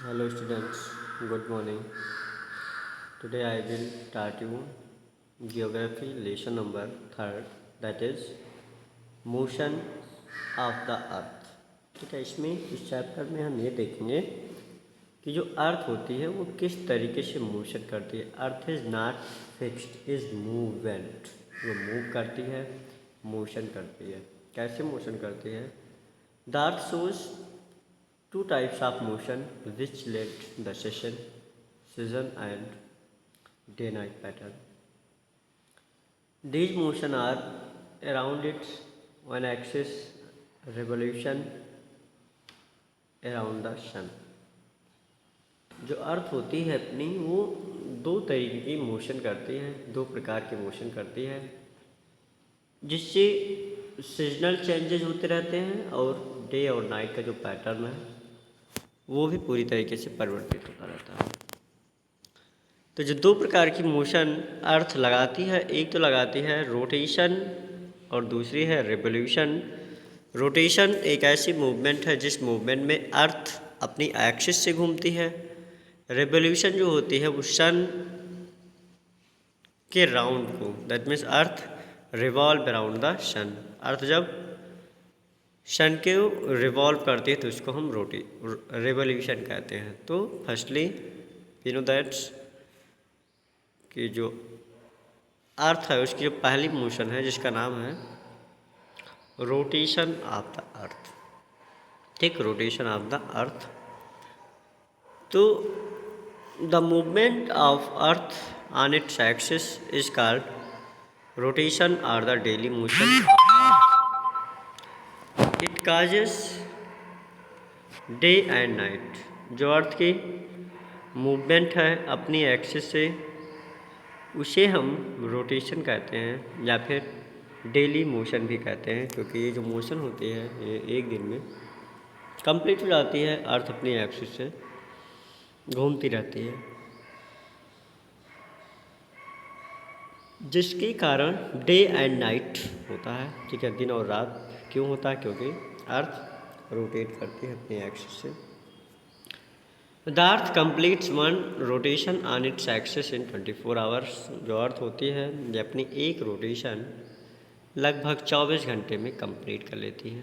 Hello students, good morning. Today I will start you geography lesson number 3rd, that is motion of the earth. ठीक है, इसमें इस chapter में हम ये देखेंगे कि जो अर्थ होती है वो किस तरीके से मोशन करती है। Earth is not fixed, is movement. वो मूव करती है, मोशन करती है। कैसे मोशन करती है? The earth shows two types of motion which led the season and day-night pattern. These motion are around its one axis revolution around the sun. जो earth होती है अपनी वो दो तरीके की मोशन करती है, दो प्रकार की मोशन करती है, जिससे सीजनल चेंजेस होते रहते हैं और डे और नाइट का जो पैटर्न है वो भी पूरी तरीके से परिवर्तित होता रहता है। तो जो दो प्रकार की मोशन अर्थ लगाती है, एक तो लगाती है रोटेशन और दूसरी है रिवोल्यूशन। रोटेशन एक ऐसी मूवमेंट है जिस मूवमेंट में अर्थ अपनी एक्सिस से घूमती है। रिवोल्यूशन जो होती है वो सन के राउंड को, that means earth revolve around the sun. Earth जब सन के रिवॉल्व करती है तो उसको हम रिवोल्यूशन कहते हैं। तो फर्स्टली यू नो दैट्स कि जो अर्थ है उसकी जो पहली मोशन है जिसका नाम है रोटेशन ऑफ द अर्थ। ठीक, रोटेशन ऑफ द अर्थ। तो the movement of earth on its axis is called rotation और the daily motion. It causes day and night. जो अर्थ की मूवमेंट है अपनी एक्सिस से उसे हम रोटेशन कहते हैं या फिर डेली मोशन भी कहते हैं, क्योंकि ये जो मोशन होती है ये एक दिन में कंप्लीट हो जाती है। अर्थ अपनी एक्सिस से घूमती रहती है, जिसके कारण डे एंड नाइट होता है। ठीक है, दिन और रात क्यों होता है? क्योंकि अर्थ रोटेट करती है अपनी एक्सिस से। The earth completes one rotation on its axis in 24 hours. जो अर्थ होती है ये अपनी एक रोटेशन लगभग 24 घंटे में कंप्लीट कर लेती है।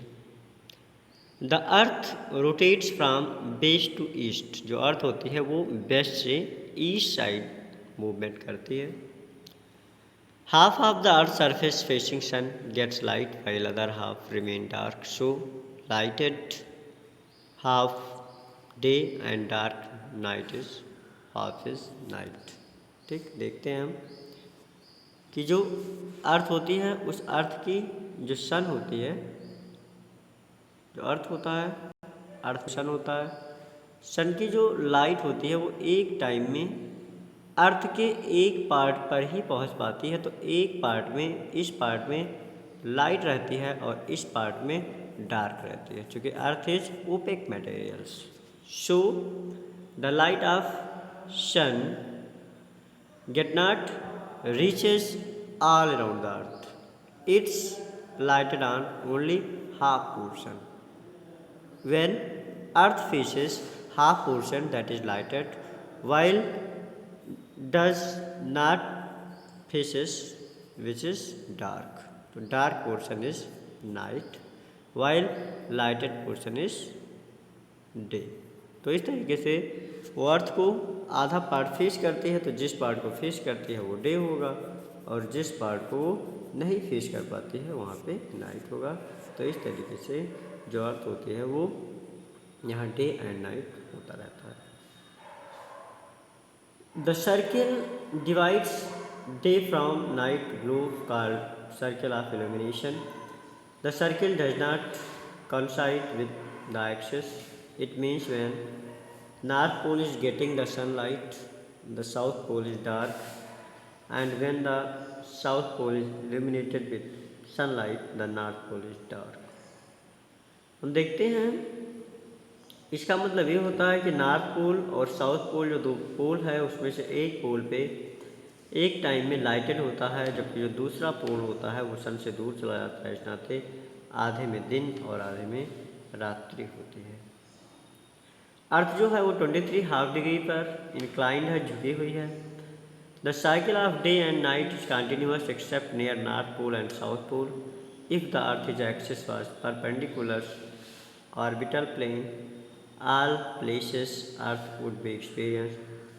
The earth rotates from west to east. जो अर्थ होती है वो वेस्ट से ईस्ट साइड मूवमेंट करती है। Half of the earth surface facing sun gets light while other half remain dark. So lighted half day and dark night is half is night. ठीक, देखते हैं हम कि जो अर्थ होती है उस अर्थ की जो सन होती है, जो अर्थ होता है, अर्थ सन होता है, सन की जो लाइट होती है वो एक टाइम में अर्थ के एक पार्ट पर ही पहुंच पाती है। तो एक पार्ट में, इस पार्ट में लाइट रहती है और इस पार्ट में डार्क रहती है, क्योंकि earth is opaque materials. So the light of sun get not reaches all around the earth. It's lighted on only half portion. When earth faces half portion that is lighted, while does not faces which is dark. So dark portion is night while lighted portion is day. तो इस तरीके से वो अर्थ को आधा part face करती है, तो जिस पार्ट को फेस करती है वो डे होगा और जिस पार्ट को नहीं फेस कर पाती है वहाँ पे नाइट होगा। तो इस तरीके से जो अर्थ होती है वो यहाँ डे एंड नाइट होता रहता है। The circle divides day from night globe called circle of illumination. The circle does not coincide with the axis. It means when north pole is getting the sunlight, the south pole is dark, and when the south pole is illuminated with sunlight, the north pole is dark. हम देखते हैं इसका मतलब ये होता है कि north pole और साउथ पोल जो दो पोल है उसमें से एक पोल पे एक टाइम में लाइटेड होता है, जबकि जो दूसरा पोल होता है वो सन से दूर चला जाता है। इस नाते आधे में दिन और आधे में रात्रि होती है। अर्थ जो है वो 23 हाफ डिग्री पर इंक्लाइंड है, झुकी हुई है। The cycle of day and night is continuous except near north pole and south pole. If the earth is axis was perpendicular orbital plane, all places earth would be experience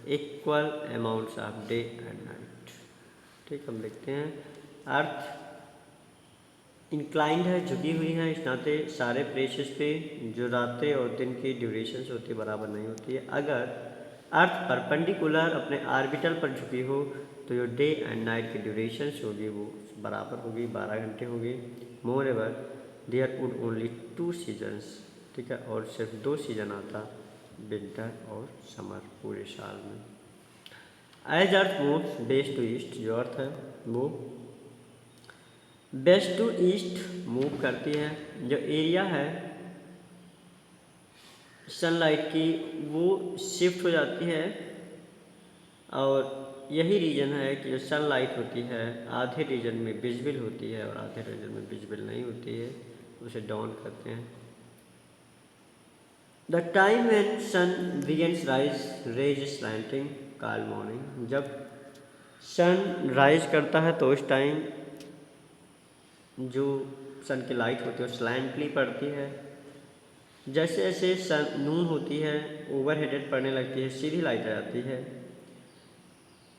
equal amounts of day and night। ठीक, हम देखते हैं अर्थ inclined है, झुकी हुई है, इस नाते सारे प्लेसेस पे जो रातें और दिन की ड्यूरेशंस होती है बराबर नहीं होती है। अगर अर्थ परपेंडिकुलर अपने ऑर्बिटल पर झुकी हो तो जो डे एंड नाइट की ड्यूरेशंस होगी वो बराबर होगी, 12 घंटे होगी। More ever there would only 2 seasons, ठीक है, और सिर्फ 2 सीजन आता, विंटर और समर पूरे साल में। As earth moves west to east, जो अर्थ है वो वेस्ट टू ईस्ट मूव करती है। जो एरिया है सनलाइट की वो शिफ्ट हो जाती है, और यही रीज़न है कि जो सनलाइट होती है आधे रीजन में विजिबल होती है और आधे रीजन में विजिबल नहीं होती है, उसे डाउन करते हैं। The time when sun begins rise rays slanting called morning. जब सन राइज करता है तो उस टाइम जो सन की लाइट होती है वो स्लैंटली पड़ती है। जैसे जैसे सन नून होती है ओवर हेडेड पड़ने लगती है, सीधी लाइट आ जाती है।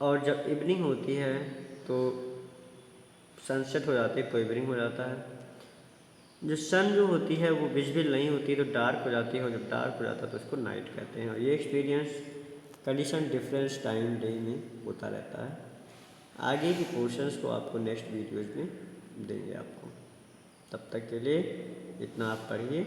और जब इवनिंग होती है तो सनसेट हो जाती है तो इवनिंग हो जाता है। जो सन जो होती है वो विजिबल नहीं होती तो डार्क हो जाती है, और जब डार्क हो जाता है तो उसको नाइट कहते हैं। और ये experience condition difference time day में होता रहता है। आगे की पोर्शंस को आपको नेक्स्ट वीडियोज़ में देंगे आपको। तब तक के लिए इतना आप पढ़िए।